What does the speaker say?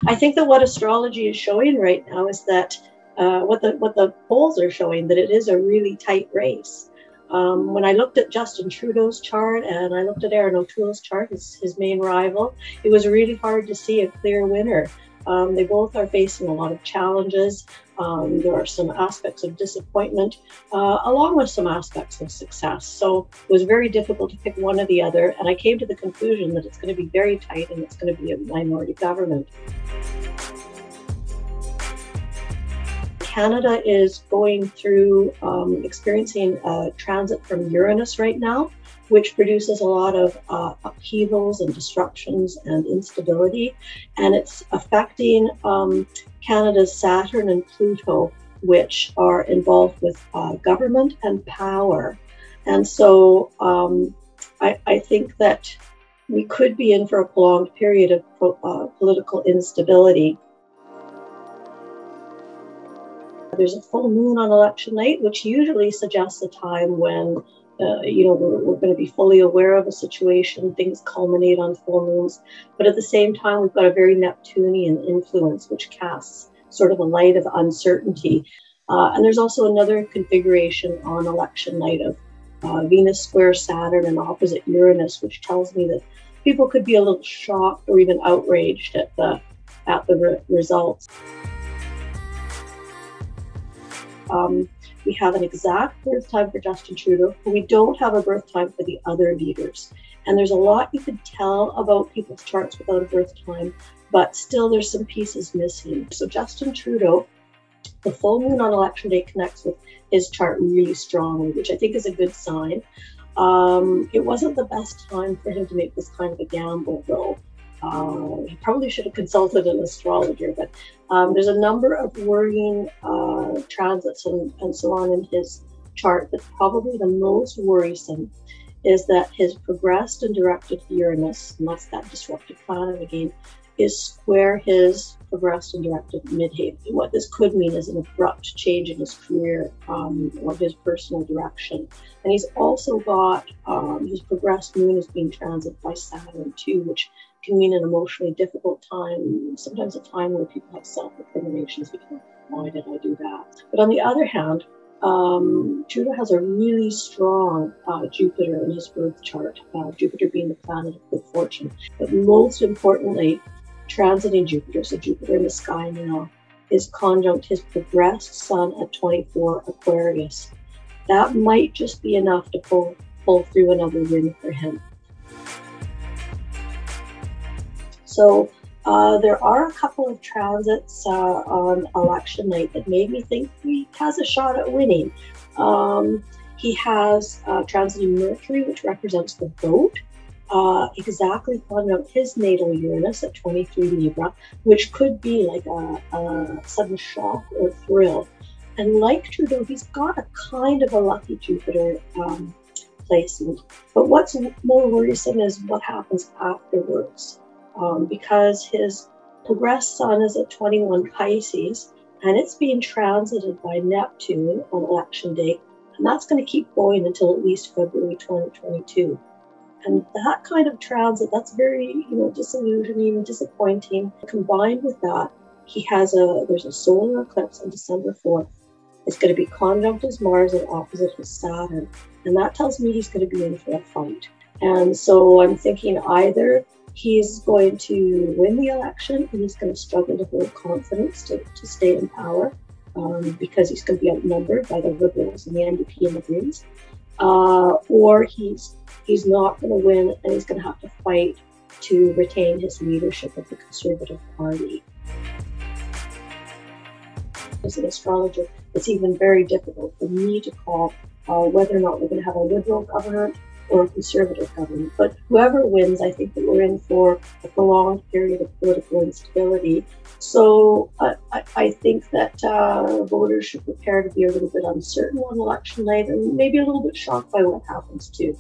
I think that what astrology is showing right now is that what the polls are showing, that it is a really tight race. When I looked at Justin Trudeau's chart and I looked at Erin O'Toole's chart, his main rival, it was really hard to see a clear winner. They both are facing a lot of challenges. There are some aspects of disappointment, along with some aspects of success. So it was very difficult to pick one or the other. And I came to the conclusion that it's going to be very tight and it's going to be a minority government. Canada is going through experiencing a transit from Uranus right now, which produces a lot of upheavals and disruptions and instability. And it's affecting Canada's Saturn and Pluto, which are involved with government and power. And so I think that we could be in for a prolonged period of political instability. There's a full moon on election night, which usually suggests a time when we're going to be fully aware of a situation, things culminate on full moons. But at the same time, we've got a very Neptunian influence, which casts sort of a light of uncertainty. And there's also another configuration on election night of Venus square Saturn and opposite Uranus, which tells me that people could be a little shocked or even outraged at the results. We have an exact birth time for Justin Trudeau, but we don't have a birth time for the other leaders. And there's a lot you could tell about people's charts without a birth time, but still there's some pieces missing. So Justin Trudeau, the full moon on election day connects with his chart really strongly, which I think is a good sign. It wasn't the best time for him to make this kind of a gamble, though. He probably should have consulted an astrologer, but there's a number of worrying transits and so on in his chart, but probably the most worrisome is that his progressed and directed Uranus, and that's that disruptive planet again, is square his progressed and directed midheaven. What this could mean is an abrupt change in his career or his personal direction. And he's also got his progressed moon is being transited by Saturn too, which can mean an emotionally difficult time, sometimes a time where people have self-recriminations because, why did I do that? But on the other hand, Trudeau has a really strong Jupiter in his birth chart, Jupiter being the planet of good fortune. But most importantly, transiting Jupiter, so Jupiter in the sky now, is conjunct his progressed sun at 24 Aquarius. That might just be enough to pull through another win for him. So there are a couple of transits on election night that made me think he has a shot at winning. He has transiting Mercury, which represents the boat, exactly conjunct his natal Uranus at 23 Libra, which could be like a sudden shock or thrill. And like Trudeau, he's got a kind of a lucky Jupiter placement. But what's more worrisome is what happens afterwards. Because his progressed sun is at 21 Pisces, and it's being transited by Neptune on election day, and that's going to keep going until at least February 2022. And that kind of transit, that's very, disillusioning, disappointing. Combined with that, there's a solar eclipse on December 4th. It's going to be conjunct his Mars and opposite his Saturn, and that tells me he's going to be in for a fight. And so I'm thinking either he's going to win the election and he's going to struggle to hold confidence to stay in power because he's going to be outnumbered by the Liberals and the NDP and the Greens, or he's not going to win and he's going to have to fight to retain his leadership of the Conservative Party. As an astrologer, it's even very difficult for me to call whether or not we're going to have a Liberal government or a Conservative government. But whoever wins, I think that we're in for a prolonged period of political instability. So I think that voters should prepare to be a little bit uncertain on election night and maybe a little bit shocked by what happens too.